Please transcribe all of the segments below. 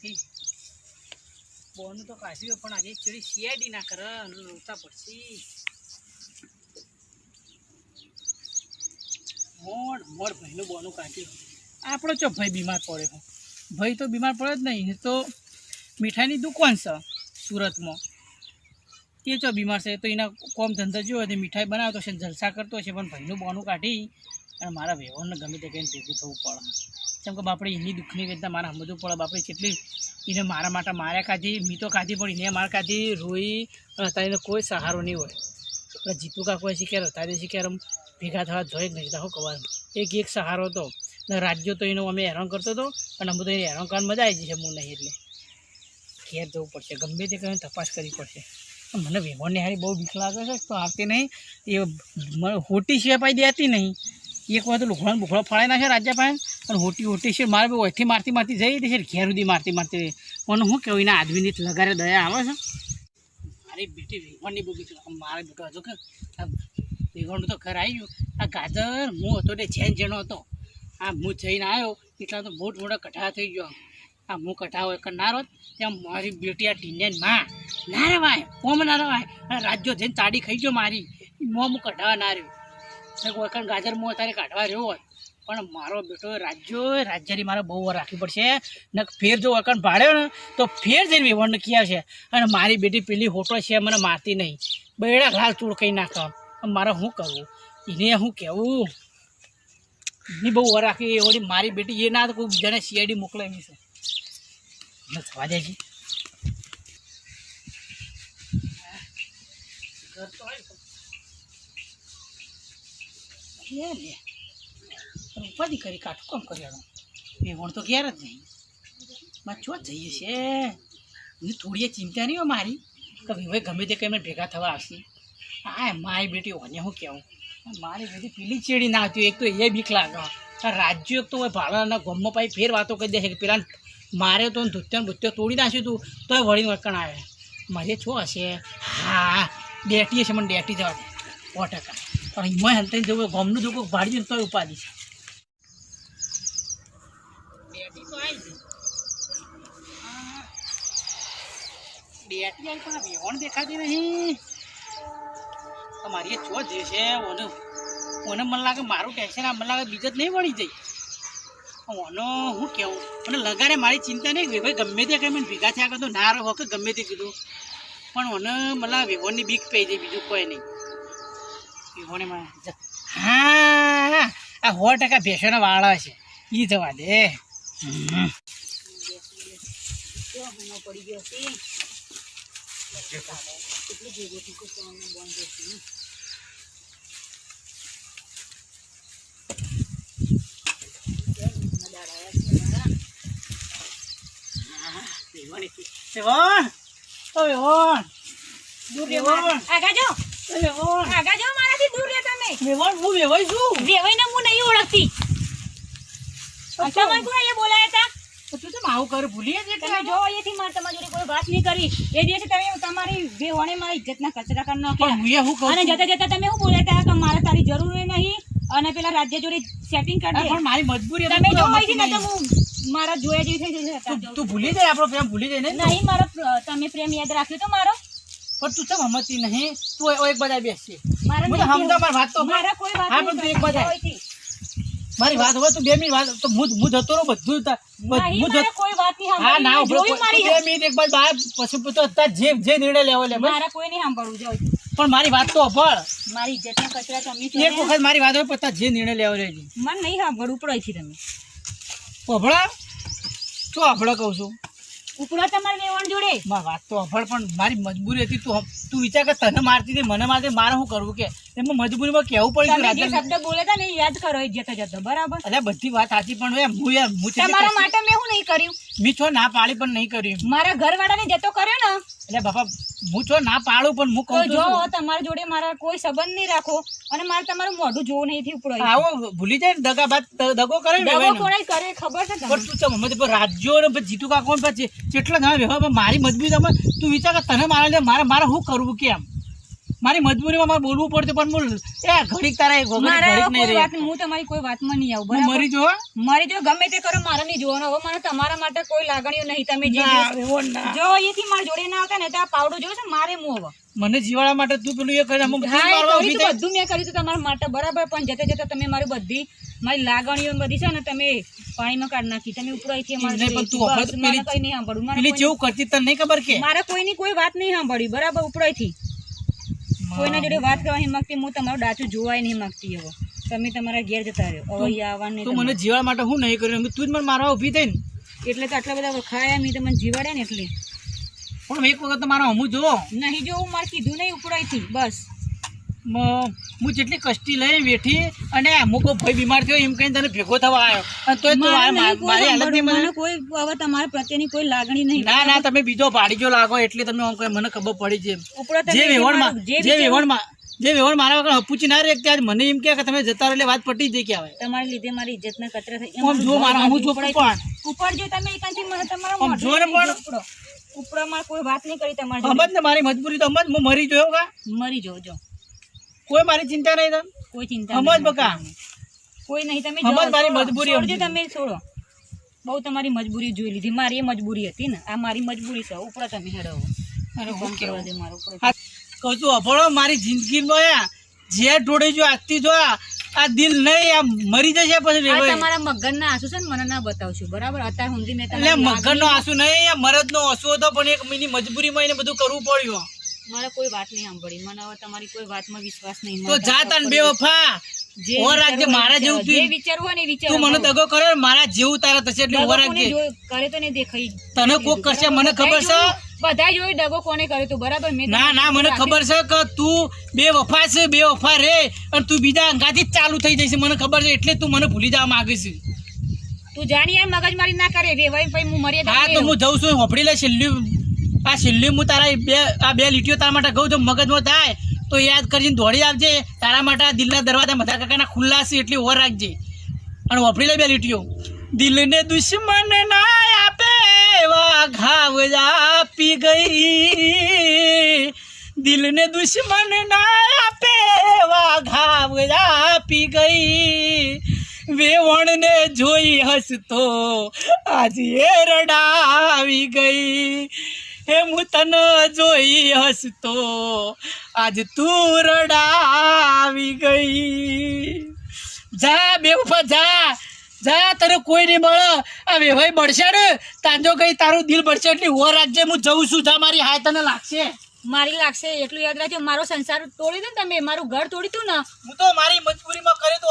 નથી બોનું તો કાઢ્યું પણ આજે ચડી સીઆઈડી ના કરે રોતા પડશે મોડ મોડ ભાઈનું બોનું કાઢ્યું આપણો ચો ભાઈ બીમાર પડ્યો ભાઈ તો બીમાર પડે જ નહીં તો મીઠાઈની દુકાન છે સુરતમાં તે ચો બીમાર છે તો એના કોમ ધંધા જોયો તો મીઠાઈ બનાવતો છે જલસા કરતો છે પણ ભાઈનું બોનું કાઢી અને મારા વ્યવહારને ગમે તે કહીને ભેગું થવું પડે કેમ કે બાપડે એની દુઃખની વેદના મારે સમજવું પડે બાપડે કેટલી એને મારા માટે માર્યા કાઢી મી તો કાઢી પણ એને માર કાઢી રોઈ અને અત્યારે એને કોઈ સહારો નહીં હોય એટલે જીતુ કાકો શીખ્યા અત્યારે શીખ્યા ભેગા થવા જોઈ જ નહીં હું કહેવાનું એક સહારો હતો ને રાજ્યો તો એનો અમે હેરાન કરતો હતો અને અમે તો એને હેરાન કરવાની મજા આવી જશે હું નહીં એટલે ઘેર જવું પડશે ગમે તે કરીને તપાસ કરવી પડશે મને વ્યવહારને હારી બહુ બીક લાગે છે તો આવતી નહીં એ હોટી સિવાય દેતી નહીં એક વાર તો લુખડા બુખડા ફળાઈ નાખે રાજ્ય પાસે અને હોટી છે મારે ઓયથી મારતી જઈ દે છે ઘેર સુધી મારતી મને શું કહેવું એના આદમીની લગારે દયા આવે છે મારી બેટી વિહોણની બહુ બીક મારે બેટો હતો કે આ વિહોણનું તો ઘર આવી ગયું આ ગાજર હું હતો તે જેનો હતો આ હું જઈને આવ્યો એટલા તો મોટા કઠા થઈ ગયો આ હું કઠા હોય કરનાર હોત ત્યાં મારી બેટી આ ટીનિયાની માં ના રેવાય કોમ ના રેવાય અને રાજ્યો જઈને ચાડી ખાઈ ગયો મારી મોં હું કઢાવા ના રહ્યો કોઈ ગાજર મોં અત્યારે કાઢવા રહ્યો હોય પણ મારો બેટો રાજ્યની મારે બહુ વાર રાખવી પડશે ને ફેર જો વકણ ભાડ્યો ને તો ફેર જઈને વેવણને ક્યાં છે અને મારી બેટી પેલી હોટો છે મને મારતી નહીં બેડા લાલ ચૂડ કહી નાખવા મારે શું કરવું એને શું કહેવું એની બહુ વાર રાખી એવડી મારી બેટી એ ના તો કોઈ બીજાને સીઆઈડી મોકલાવી છે થવા જાય છે ઘર તો આવી ઉપાધિ કરી કાઠું કામ કર્યાનો એ વણ તો ઘેર જ નહીં માં ચો જઈએ છે એ થોડી ચિંતા નહીં હોય મારી કે હવે ગમે તે કંઈ ભેગા થવા આવશે હા મારી બેટી ઓને હું કહેવું મારી બેટી પેલી ચેડી ના આવતી એક તો એ બીક લાગે રાજ્યો એક તો હોય ભાડાના ગમમાં પાછી ફેર વાતો કરી દે છે કે પેલા મારે તો ધૂત્યો ભૂત્યો તોડી નાખ્યું તું તો વળીને વળકણ આવે મારે છો હશે હા ડેટી હશે મને ડેટી જવા દે 100% પણ એમાં હંતાઈને જવું ગમનું જો કોઈ ભાડ્યું તો ઉપાધિ છે ડેટી તો આવી ગઈ ડેટી આવી પણ વેવણ દેખાતી નહીં મારી ચો જે છે ઓને મને લાગે મારું ટેન્શન આ મને લાગે બીજ જ નહીં વળી જાય ઓનો હું કેવું મને લગાડે મારી ચિંતા નહીં ભાઈ ગમે તે કંઈ મને ભેગા થયા કરતો ના રહો કે ગમે તે કીધું પણ ઓને મને વેવણની બીક પડી જાય બીજું કોઈ નહીં વેવણે હા આ 100% ભેંસોના વાળા છે એ જવા દે પડી ગયો તમારી વેવણે મારી ઇજ્જતના કચરા કરી નાખ્યા અને જતા જતા તમે શું બોલ્યા હતા કે મારે તારી જરૂર નહીં અને પેલા રાજ્ય જોડે સેટિંગ કરી દે પણ મારી મજબૂરી તમે જો મારા જોયા જેવી થઈ જશે તું ભૂલી જાય આપણો પ્રેમ ભૂલી જાય ને નહીં મારો તમે પ્રેમ યાદ રાખ્યો તો મારો પણ તું ચમ હમતી નહીં તું એક બધા બેસશે મારા મારી વાત તો મારા કોઈ વાત નહીં તું એક બધા મારી વાત હોય તો 2 મિનિટ વાત તો હું જતો રહો બધું કોઈ વાત નહીં હા ના મારી 2 મિનિટ એક બાદ બહાર પછી તો જે નિર્ણય લેવો લે મારા કોઈ નહીં સાંભળવું જાવ પણ મારી વાત તો અભળ મારી ઇજ્જતના કચરા તમે એક વખત મારી વાત હોય પછી જે નિર્ણય લેવો લે મને નહીં સાંભળવું પડે છે તમે અભળા શું અભળો કહું છું ઉપડા તમારે વેવણ જોડે વાત તો અભળ પણ મારી મજબૂરી હતી તું વિચાર કે તને મારતી હતી મને મારતી મારે શું કરવું કે એમાં મજબૂરીમાં કેવું પડ્યું જે શબ્દ બોલે હતા ને યાદ કરો જતો જતો બરાબર એટલે બધી વાત સાચી પણ તમારા માટે મેં શું નહીં કર્યું મી છો ના પાડી પણ નહીં કર્યું મારા ઘરવાળાને જતો કર્યો ને એટલે બાપા હું છો ના પાડું પણ હું કહું જો તમારા જોડે મારા કોઈ સંબંધ નહીં રાખો અને મારે તમારું મોઢું જોવું નહીં થી ઉપડો આવો ભૂલી જાય ને દગો કરે ખબર છે પણ તું ચમ મત રાજ્યો ને જીતુ કાકો પછી કેટલા ના વ્યવહાર મારી મજબૂરી તું વિચાર કે તને મારે મારે શું કરવું કેમ મારી મજબૂરીમાં મારે બોલવું પડતું પણ હું ઘડીક તારા હું તમારી કોઈ વાતમાં નહીં આવું. મરી જો ગમે તે કરો મારે નહીં જોવાનું. હવે મને તમારા માટે કોઈ લાગણીઓ નહીં. તમે જો અહીંથી મારા જોડે ના આવતા ને તો આ પાવડો જોયો છે મારે હું હવે મને જીવાડા માટે તું પેલું એ કરે બધું મેં કર્યું હતું તમારા માટે બરાબર. પણ જતા જતા તમે મારી બધી મારી લાગણીઓ બધી છે ને તમે પાણીમાં કાઢ નાખી. તમે ઉપરાઈથી મારે કોઈની કોઈ વાત નહીં સાંભળી બરાબર. ઉપરાઈથી કોઈના જોડે વાત કરવા નહીં માંગતી. હું તમારું ડાચું જોવાય નહીં માંગતી. હવે તમે તમારા ઘેર જતા રહ્યો. હવે આવવાનું તું મને જીવાડ માટે હું નહીં કર્યું. તું જ મને મારવા ઉભી થઈ ને એટલે તો આટલા બધા ખાયા મેં તમને જીવાડ્યા ને એટલે. પણ એક વખત મારો હમું જો નહીં જોવું મારે કીધું નહીં ઉપરાઈથી બસ. હું જેટલી કષ્ટી લઈ બેઠી અને અમુક ભાઈ બીમાર થયો એમ કહીને તને ભેગો થવા આવ્યો કોઈ હવે તમારા પ્રત્યેની કોઈ લાગણી નહીં. ના તમે બીજો ભાડીજો લાગો એટલે તમને મને ખબર પડી છે. જે વેવણ મારા વગર હપુચી ના રે ત્યારે મને એમ કે તમે જતા રહો એટલે વાત પટી જઈ કે આવે. તમારા લીધે મારી ઇજ્જત ના કચરા થઈ. જો મારા હું જો ઉપર જો તમે એકાંથી તમારા જો ને પણ ઉપરમાં કોઈ વાત નહીં કરી તમારી. સમજ ને મારી મજબૂરી તો સમજ. હું મરી જોયો કા મરી જો કોઈ મારી ચિંતા નહીં. તને કોઈ ચિંતા સમજ બકા કોઈ નહીં. તમે સમજ મારી મજબૂરી તમે છોડો. બહુ તમારી મજબૂરી જોઈ લીધી. મારી એ મજબૂરી હતી ને આ મારી મજબૂરી છે. ઉપર તમે હેડો બંધ કરવા દે મારું ઉપર કહું છું અભળો મારી જિંદગીમાં જે ઢોળી જો આજથી જો આ દિલ નહીં આ મરી જશે પછી. તમારા મગર ના આંસુ છે ને મને ના બતાવશું બરાબર. અત્યારે સુધી મેં એટલે મગર નો આંસુ નહીં મરદ નો આંસુ હતો પણ એક મિની મજબૂરીમાં એને બધું કરવું પડ્યું. મારે કોઈ વાત નહીં સાંભળી. મને હવે તમારી કોઈ વાતમાં વિશ્વાસ નહીં. તો જા તને બેવફા ઓર રાખજે. મારા જેવું જે વિચારવું ને વિચાર. તું મને દગો કરે મારા જેવું તારા થશે એટલે ઓર રાખજે. કરે તો નહીં દેખાઈ તને કોક કરશે મને ખબર છે. બધા જોઈ દગો કોને કર્યો તું બરાબર. ના મને ખબર છે કે તું બેવફા છે બેવફા રે અને તું બીજા અંગાથી જ ચાલુ થઈ જશે મને ખબર છે. એટલે તું મને ભૂલી જવા માંગે છે. તું જાણી યાર મગજ મારી ના કરે વેવાઈ ભાઈ હું મરી. હા તો હું જઉં છું. હોપડી લે છેલ્લી હું તારા બે લીટીઓ તારા માટે કહું છું. મગજમાં થાય તો યાદ કરીને દોડી આવજે. તારા માટે આ દિલના દરવાજા મધા કાકાના ખુલ્લા છે એટલે ઓર રાખજે. અને હોપડી લે બે લીટીઓ. દિલને દુશ્મન ના આપે એવા ઘાવ આપી ગઈ. દિલને દુશ્મન ના આપે એવા ઘાવ આપી ગઈ. વેવણને જોઈ હસતો આજે રડાવી ગઈ. હે હું તને જોઈ હસતો આજ તું રડાવી ગઈ. જા બેવફા જા તને કોઈ નહીં મળે. આ વેવાઈ બળશે ને તાંજો ગઈ તારું દિલ બળશે એટલે ઓર રાખજે. હું જઉં છું. જા મારી હાય તને લાગશે. મારી લાગશે એટલું યાદ રાખજો. મારો સંસાર તોડી દે તમે મારું ઘર તોડી તું ને. હું તો મારી મજબૂરીમાં કર્યું તું.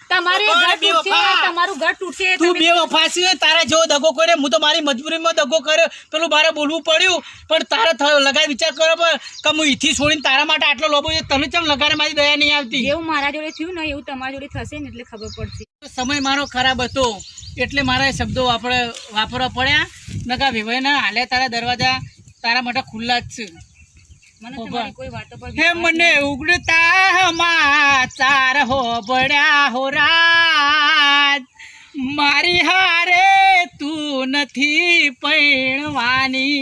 તમારું ઘર તૂટશે. તું બેવફા છે. તારા જેવો દગો કર્યો. હું તો મારી મજબૂરીમાં દગો કર્યો. પેલું મારે બોલવું પડ્યું પણ તારે લગાય વિચાર કરો કે હું ઈથી છોડીને તારા માટે આટલો લોબો છે. તમે કેમ લગાડે મારી દયા નહીં આવતી. એવું મારા જોડે થયું ને એવું તમારા જોડે થશે ને એટલે ખબર પડશે. સમય મારો ખરાબ હતો એટલે મારા શબ્દો આપણે વાપરવા પડ્યા. નકા વેવાઈ ના હાલે તારા દરવાજા તારા માટે ખુલ્લા જ છે. મને ઉગડતા સમાચાર હો બળ્યા હો રાજ. મારી હારે તું નથી પૈણવાની.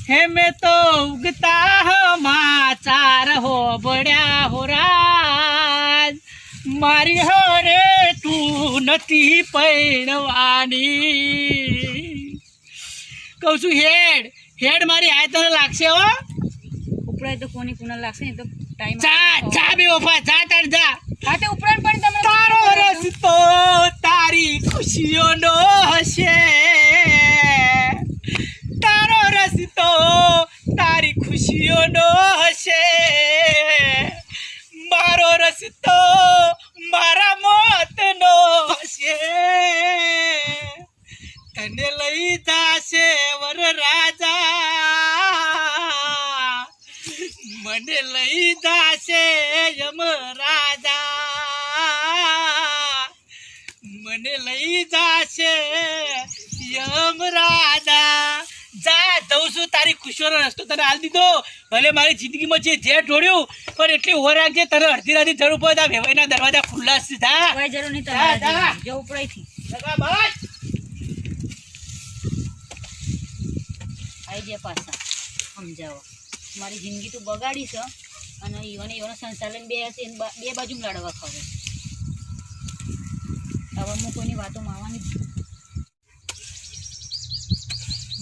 હે મેં તો ઉગતા સમાચાર હો બળ્યા હો રાજ. મારી હારે તું નથી પૈણવાની. કહું છું હેડ મારી આય તને લાગશે. હો ઉપરાય તો કોની કોના લાગશે ને તો ટાઈમ. જા બેવફા જા તાર જા. હા તે ઉપરાય પણ તમે તારો રસ્તો તારી ખુશીઓનો હશે. તારો રસ્તો તારી ખુશીઓનો હશે. મારો રસ્તો મારા મોતનો હશે. તને લઈ જાશે વર રાજા. મને લઈ જાશે યમ રાજા. મને લઈ જાશે યમ રાજા. જા જઉં છું. તારી ખુશીઓનો રસ્તો તને હાલ દીધો. ભલે મારી જિંદગીમાં જે ઢોળ્યું પણ એટલી ઓર રાખજે. તને અડધી રાતની જરૂર પડે આ વેવાઈના દરવાજા ખુલ્લા છે. જા કોઈ જરૂર નહીં. તમારે જવું પડેથી બસ આઈ ગયા પાછા સમજાવો. મારી જિંદગી તો બગાડી છે અને ઈવોને સંસાર લઈને બે હશે બે બાજુ લડવા ખબર. હવે હું કોઈની વાતો માનવાની જ છું.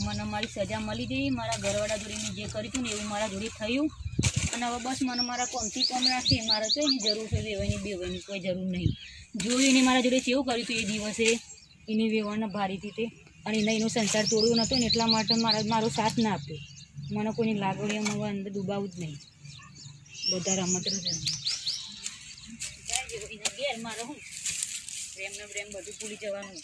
મને મારી સજા મળી ગઈ. મારા ઘરવાળા જોડે મેં જે કર્યું હતું ને એવું મારા જોડે થયું અને હવે બસ મને મારા કોમથી કોમ રાખે. મારે તો એની જરૂર છે વેવાની બેવાની કોઈ જરૂર નહીં. જોયું એને મારા જોડે કેવું કર્યું હતું એ દિવસે એની વેવાને ભારી હતી તે અને એનો સંસાર તોડ્યો નહોતો ને એટલા માટે મારો સાથ ના આપ્યો. મને કોઈની લાગણીઓમાં હવે અંદર ડૂબાવું જ નહીં. બધા રમત જ ઘેર મારે હું પ્રેમ ને પ્રેમ બધું ભૂલી જવાનું.